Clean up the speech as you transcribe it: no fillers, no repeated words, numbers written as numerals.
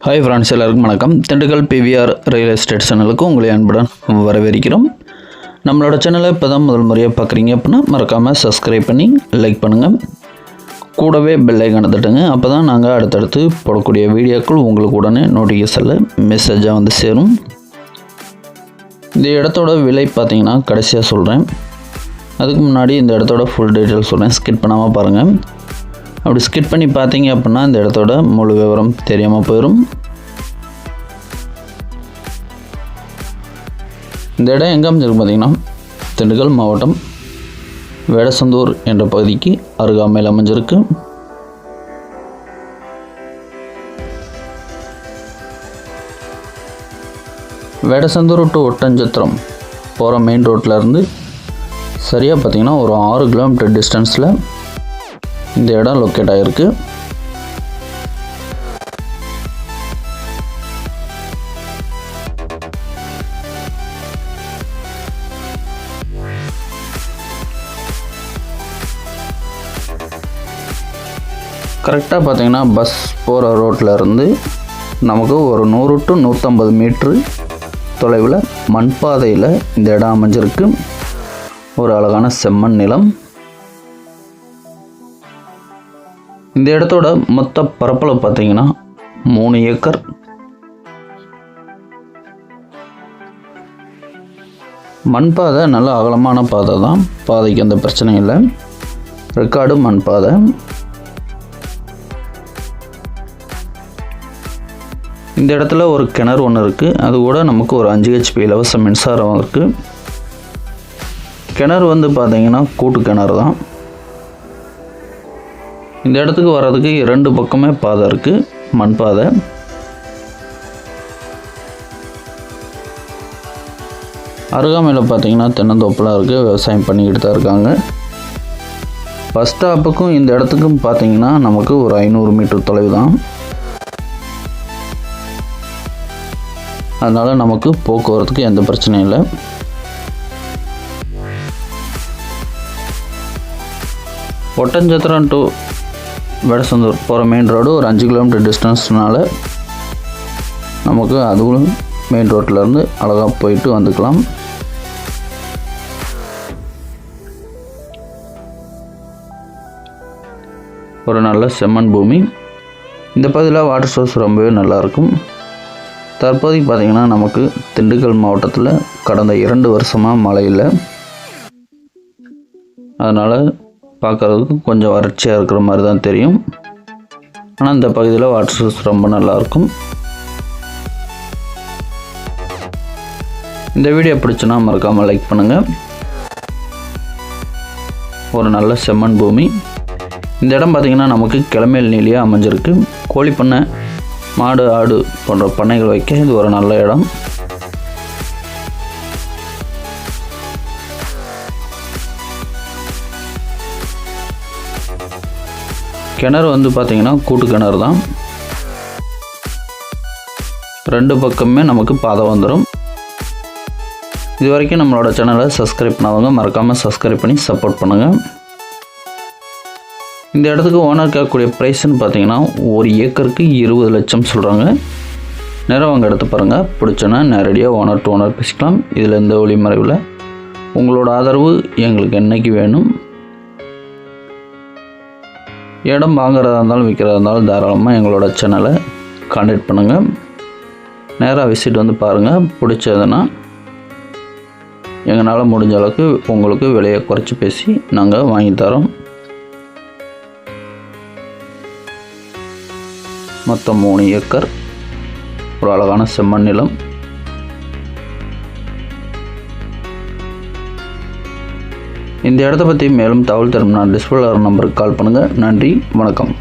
Hi friends, எல்லாருக்கும் வணக்கம். Dindigul PVR real estate சேனலுக்கு உங்களை அன்புடன் வரவேற்கிறோம். நம்மளோட சேனலை இப்போ தான் முதல் முறையாக பார்க்குறீங்க அப்படின்னா மறக்காமல் சப்ஸ்கிரைப் பண்ணி லைக் பண்ணுங்கள். கூடவே பெல் ஐகானை தட்டுங்க. அப்போ தான் நாங்கள் அடுத்தடுத்து போடக்கூடிய வீடியோக்கள் உங்களுக்கு உடனே நோட்டிஃபிகேஷனில் மெசேஜாக வந்து சேரும். இந்த இடத்தோட விலை பார்த்தீங்கன்னா கடைசியாக சொல்கிறேன். அதுக்கு முன்னாடி இந்த இடத்தோட ஃபுல் டீட்டெயில் சொல்கிறேன், ஸ்கிப் பண்ணாமல் பாருங்கள். அப்படி ஸ்கிப் பண்ணி பார்த்தீங்க அப்படின்னா இந்த இடத்தோட முழு விவரம் தெரியாமல் போயிடும். இந்த இடம் எங்கே அமைஞ்சிருக்கு பார்த்தீங்கன்னா திண்டுக்கல் மாவட்டம் வேடசந்தூர் என்ற பகுதிக்கு அருகாமையில் அமைஞ்சிருக்கு. வேடசந்தூர் டு ஒட்டஞ்சத்திரம் போகிற மெயின் ரோட்டில் இருந்து சரியாக பார்த்தீங்கன்னா ஒரு 6 கிலோமீட்டர் டிஸ்டன்ஸில் இந்த இடம் லொக்கேட் ஆகிருக்கு. கரெக்டாக பார்த்தீங்கன்னா பஸ் போகிற ரோட்டில் இருந்து நமக்கு ஒரு 100 to 150 மீட்ரு தொலைவில் மண் பாதையில் இந்த இடம் அமைஞ்சிருக்கு. ஒரு அழகான செம்மண் நிலம். இந்த இடத்தோட மொத்த பரப்பளவு பார்த்தீங்கன்னா 3 ஏக்கர். மண் பாதை நல்ல அகலமான பாதை தான், பாதைக்கு எந்த பிரச்சனையும் இல்லை. ரெக்கார்டு மண் பாதை. இந்த இடத்துல ஒரு கிணறு ஒன்று இருக்குது. அது கூட நமக்கு ஒரு 5 HP இலவச மின்சாரம் இருக்குது. கிணறு வந்து பார்த்தீங்கன்னா கூட்டு கிணறு தான். இந்த இடத்துக்கு வர்றதுக்கு 2 பக்கமே பாதை இருக்குது, மண் பாதை. அருகாமையில் பார்த்தீங்கன்னா தென்னந்தோப்பெலாம் இருக்குது, விவசாயம் பண்ணிக்கிட்டு தான் இருக்காங்க. பஸ் ஸ்டாப்புக்கும் இந்த இடத்துக்கும் பார்த்தீங்கன்னா நமக்கு ஒரு 500 மீட்டர் தொலைவு தான். அதனால் நமக்கு போக்குவரத்துக்கு எந்த பிரச்சனையும் இல்லை. ஒட்டஞ்சத்திரம் டு வேடசந்தூர் போகிற மெயின் ரோடு ஒரு 5 கிலோமீட்டர் டிஸ்டன்ஸ்னால நமக்கு அதுவும் மெயின் ரோட்டிலேருந்து அழகாக போயிட்டு வந்துக்கலாம். ஒரு நல்ல செம்மண் பூமி. இந்த பகுதியில் வாட்டர் சோர்ஸ் ரொம்பவே நல்லாயிருக்கும். தற்போதைக்கு பார்த்திங்கன்னா நமக்கு திண்டுக்கல் மாவட்டத்தில் கடந்த 2 வருஷமாக மழை இல்லை. அதனால் பார்க்குறதுக்கு கொஞ்சம் வறட்சியாக இருக்கிற மாதிரி தான் தெரியும். ஆனால் இந்த பகுதியில் வாட்டர் சோர்ஸ் ரொம்ப நல்லாயிருக்கும். இந்த வீடியோ பிடிச்சுன்னா மறக்காமல் லைக் பண்ணுங்கள். ஒரு நல்ல செம்மண் பூமி. இந்த இடம் பார்த்திங்கன்னா நமக்கு கிளமேல் நீலியாக அமைஞ்சிருக்கு. கோழி பண்ணை, மாடு, ஆடு போன்ற பண்ணைகள் வைக்க இது ஒரு நல்ல இடம். கிணறு வந்து பார்த்திங்கன்னா கூட்டு கிணறு தான். 2 பக்கமே நமக்கு பாதை வந்துடும். இது வரைக்கும் நம்மளோட சேனலை சப்ஸ்கிரைப் பண்ணாதவங்க மறக்காமல் சப்ஸ்கிரைப் பண்ணி சப்போர்ட் பண்ணுங்கள். இந்த இடத்துக்கு ஓனர் கேட்கக்கூடிய ப்ரைஸ்ன்னு பார்த்தீங்கன்னா 1 ஏக்கருக்கு 20 லட்சம் சொல்கிறாங்க. நேரம் வாங்க எடுத்து பாருங்கள். பிடிச்சோன்னா நேரடியாக ஓனர் டு ஓனர் பேசிக்கலாம். இதில் எந்த ஒளிமறைவில் உங்களோட ஆதரவு எங்களுக்கு என்றைக்கு வேணும். இடம் வாங்குறதா இருந்தாலும் விற்கிறதா இருந்தாலும் தாராளமாக எங்களோட சேனலை கான்டாக்ட் பண்ணுங்கள். நேராக விசிட் வந்து பாருங்கள். பிடிச்சதுன்னா எங்களால் முடிஞ்ச அளவுக்கு உங்களுக்கு விலையை குறைச்சி பேசி நாங்கள் வாங்கி தரோம். மொத்தம் 3 ஏக்கர். ஒரு அழகான செம்மண் நிலம். இந்த இடத்த பற்றி மேலும் தகவல் தரும் நான் டிஸ்பிளே நம்பருக்கு கால் பண்ணுங்கள். நன்றி, வணக்கம்.